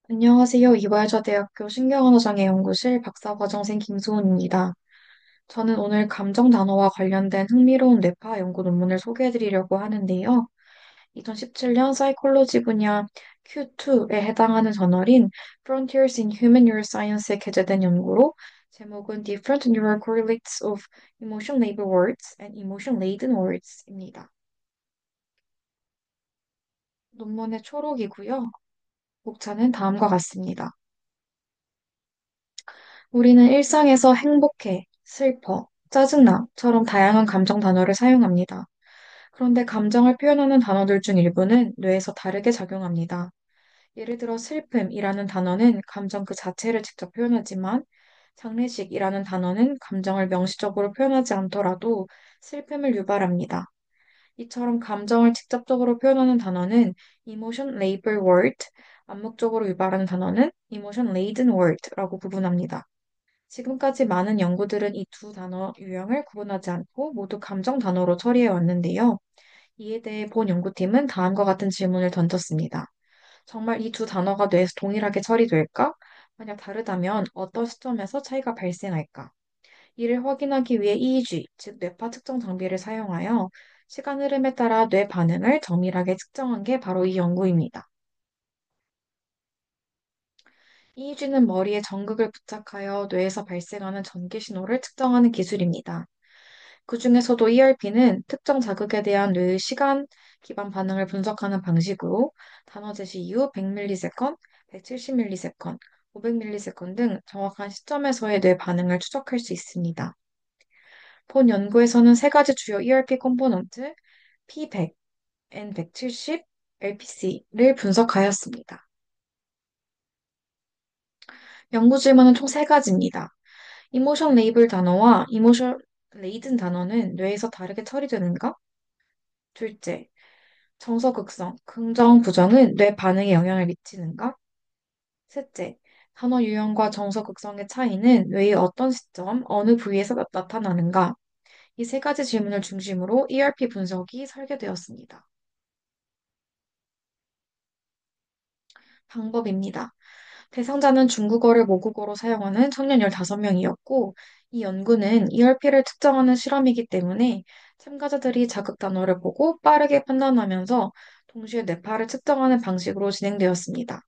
안녕하세요. 이화여자대학교 신경언어장애 연구실 박사과정생 김수훈입니다. 저는 오늘 감정 단어와 관련된 흥미로운 뇌파 연구 논문을 소개해드리려고 하는데요. 2017년 사이콜로지 분야 Q2에 해당하는 저널인 Frontiers in Human Neuroscience에 게재된 연구로 제목은 Different Neural Correlates of Emotion Label Words and Emotion Laden Words입니다. 논문의 초록이고요. 목차는 다음과 같습니다. 우리는 일상에서 행복해, 슬퍼, 짜증나처럼 다양한 감정 단어를 사용합니다. 그런데 감정을 표현하는 단어들 중 일부는 뇌에서 다르게 작용합니다. 예를 들어 슬픔이라는 단어는 감정 그 자체를 직접 표현하지만 장례식이라는 단어는 감정을 명시적으로 표현하지 않더라도 슬픔을 유발합니다. 이처럼 감정을 직접적으로 표현하는 단어는 emotion label word, 암묵적으로 유발하는 단어는 emotion laden word라고 구분합니다. 지금까지 많은 연구들은 이 두 단어 유형을 구분하지 않고 모두 감정 단어로 처리해 왔는데요. 이에 대해 본 연구팀은 다음과 같은 질문을 던졌습니다. 정말 이 두 단어가 뇌에서 동일하게 처리될까? 만약 다르다면 어떤 시점에서 차이가 발생할까? 이를 확인하기 위해 EEG, 즉 뇌파 측정 장비를 사용하여 시간 흐름에 따라 뇌 반응을 정밀하게 측정한 게 바로 이 연구입니다. EEG는 머리에 전극을 부착하여 뇌에서 발생하는 전기 신호를 측정하는 기술입니다. 그중에서도 ERP는 특정 자극에 대한 뇌의 시간 기반 반응을 분석하는 방식으로 단어 제시 이후 100ms, 170ms, 500ms 등 정확한 시점에서의 뇌 반응을 추적할 수 있습니다. 본 연구에서는 세 가지 주요 ERP 컴포넌트 P100, N170, LPC를 분석하였습니다. 연구 질문은 총 세 가지입니다. 이모션 레이블 단어와 이모션 레이든 단어는 뇌에서 다르게 처리되는가? 둘째, 정서극성, 긍정, 부정은 뇌 반응에 영향을 미치는가? 셋째, 단어 유형과 정서극성의 차이는 뇌의 어떤 시점, 어느 부위에서 나타나는가? 이 세 가지 질문을 중심으로 ERP 분석이 설계되었습니다. 방법입니다. 대상자는 중국어를 모국어로 사용하는 청년 15명이었고, 이 연구는 ERP를 측정하는 실험이기 때문에 참가자들이 자극 단어를 보고 빠르게 판단하면서 동시에 뇌파를 측정하는 방식으로 진행되었습니다.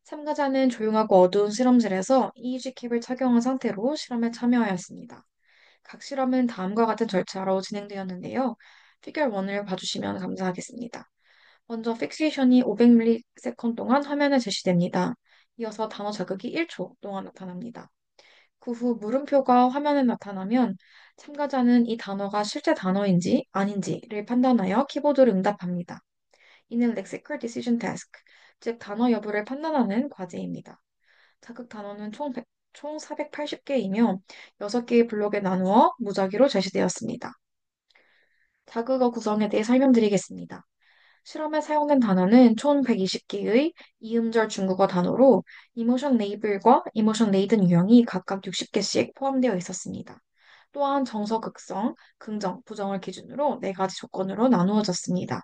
참가자는 조용하고 어두운 실험실에서 EEG 캡을 착용한 상태로 실험에 참여하였습니다. 각 실험은 다음과 같은 절차로 진행되었는데요. 피겨 1을 봐주시면 감사하겠습니다. 먼저 픽세이션이 500ms 동안 화면에 제시됩니다. 이어서 단어 자극이 1초 동안 나타납니다. 그 후 물음표가 화면에 나타나면 참가자는 이 단어가 실제 단어인지 아닌지를 판단하여 키보드를 응답합니다. 이는 lexical decision task, 즉 단어 여부를 판단하는 과제입니다. 자극 단어는 총 480개이며 6개의 블록에 나누어 무작위로 제시되었습니다. 자극어 구성에 대해 설명드리겠습니다. 실험에 사용된 단어는 총 120개의 이음절 중국어 단어로 이모션 레이블과 이모션 레이든 유형이 각각 60개씩 포함되어 있었습니다. 또한 정서 극성, 긍정, 부정을 기준으로 4가지 조건으로 나누어졌습니다.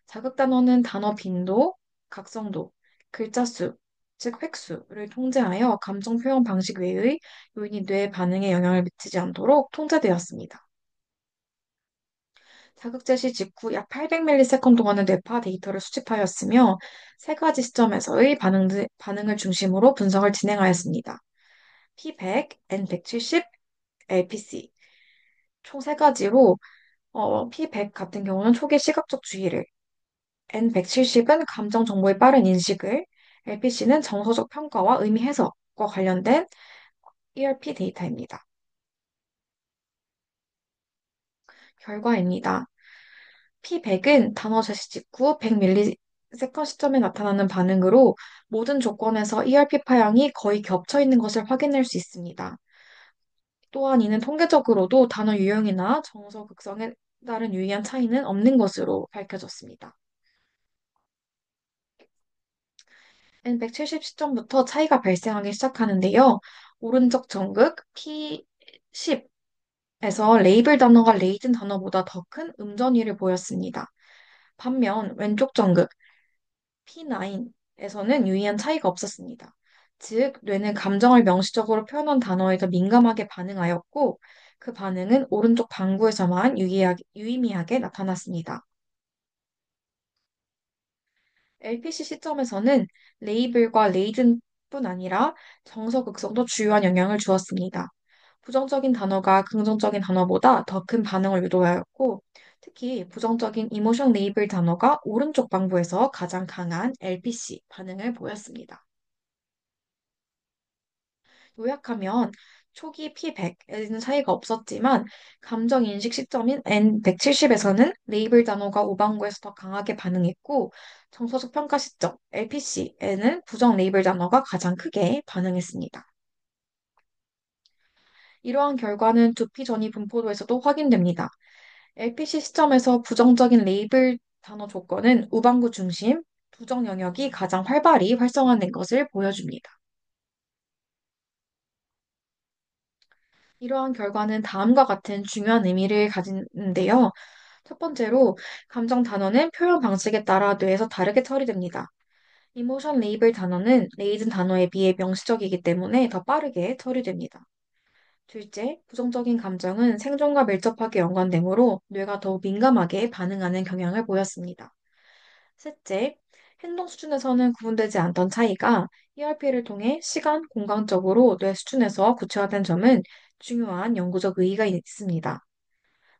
자극 단어는 단어 빈도, 각성도, 글자 수, 즉 획수를 통제하여 감정 표현 방식 외의 요인이 뇌 반응에 영향을 미치지 않도록 통제되었습니다. 자극 제시 직후 약 800ms 동안의 뇌파 데이터를 수집하였으며 세 가지 시점에서의 반응을 중심으로 분석을 진행하였습니다. P100, N170, LPC 총 세 가지로 P100 같은 경우는 초기 시각적 주의를, N170은 감정 정보의 빠른 인식을, LPC는 정서적 평가와 의미 해석과 관련된 ERP 데이터입니다. 결과입니다. P100은 단어 제시 직후 100ms 시점에 나타나는 반응으로 모든 조건에서 ERP 파형이 거의 겹쳐 있는 것을 확인할 수 있습니다. 또한 이는 통계적으로도 단어 유형이나 정서 극성에 따른 유의한 차이는 없는 것으로 밝혀졌습니다. N170 시점부터 차이가 발생하기 시작하는데요. 오른쪽 정극 P10에서 레이블 단어가 레이든 단어보다 더 큰 음전위를 보였습니다. 반면 왼쪽 정극 P9 에서는 유의한 차이가 없었습니다. 즉, 뇌는 감정을 명시적으로 표현한 단어에 더 민감하게 반응하였고, 그 반응은 오른쪽 방구에서만 유의미하게 나타났습니다. LPC 시점에서는 레이블과 레이든뿐 아니라 정서 극성도 주요한 영향을 주었습니다. 부정적인 단어가 긍정적인 단어보다 더 큰 반응을 유도하였고, 특히 부정적인 이모션 레이블 단어가 오른쪽 방부에서 가장 강한 LPC 반응을 보였습니다. 요약하면 초기 P100에는 차이가 없었지만 감정 인식 시점인 N170에서는 레이블 단어가 우방구에서 더 강하게 반응했고 정서적 평가 시점 LPC에는 부정 레이블 단어가 가장 크게 반응했습니다. 이러한 결과는 두피 전이 분포도에서도 확인됩니다. LPC 시점에서 부정적인 레이블 단어 조건은 우방구 중심, 부정 영역이 가장 활발히 활성화된 것을 보여줍니다. 이러한 결과는 다음과 같은 중요한 의미를 가지는데요. 첫 번째로, 감정 단어는 표현 방식에 따라 뇌에서 다르게 처리됩니다. 이모션 레이블 단어는 레이든 단어에 비해 명시적이기 때문에 더 빠르게 처리됩니다. 둘째, 부정적인 감정은 생존과 밀접하게 연관되므로 뇌가 더욱 민감하게 반응하는 경향을 보였습니다. 셋째, 행동 수준에서는 구분되지 않던 차이가 ERP를 통해 시간, 공간적으로 뇌 수준에서 구체화된 점은 중요한 연구적 의의가 있습니다.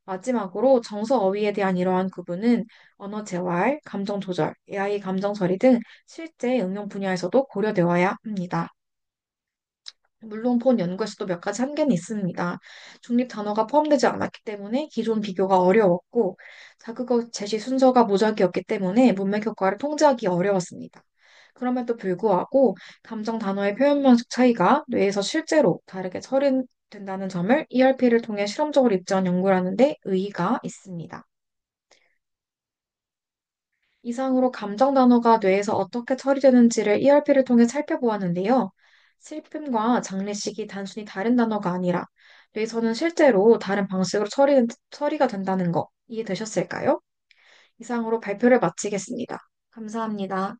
마지막으로 정서 어휘에 대한 이러한 구분은 언어 재활, 감정 조절, AI 감정 처리 등 실제 응용 분야에서도 고려되어야 합니다. 물론 본 연구에서도 몇 가지 한계는 있습니다. 중립 단어가 포함되지 않았기 때문에 기존 비교가 어려웠고, 자극어 제시 순서가 무작위였기 때문에 문맥 효과를 통제하기 어려웠습니다. 그럼에도 불구하고 감정 단어의 표현 방식 차이가 뇌에서 실제로 다르게 처리된다는 점을 ERP를 통해 실험적으로 입증한 연구라는 데 의의가 있습니다. 이상으로 감정 단어가 뇌에서 어떻게 처리되는지를 ERP를 통해 살펴보았는데요. 슬픔과 장례식이 단순히 다른 단어가 아니라 뇌에서는 실제로 다른 방식으로 처리가 된다는 거 이해되셨을까요? 이상으로 발표를 마치겠습니다. 감사합니다.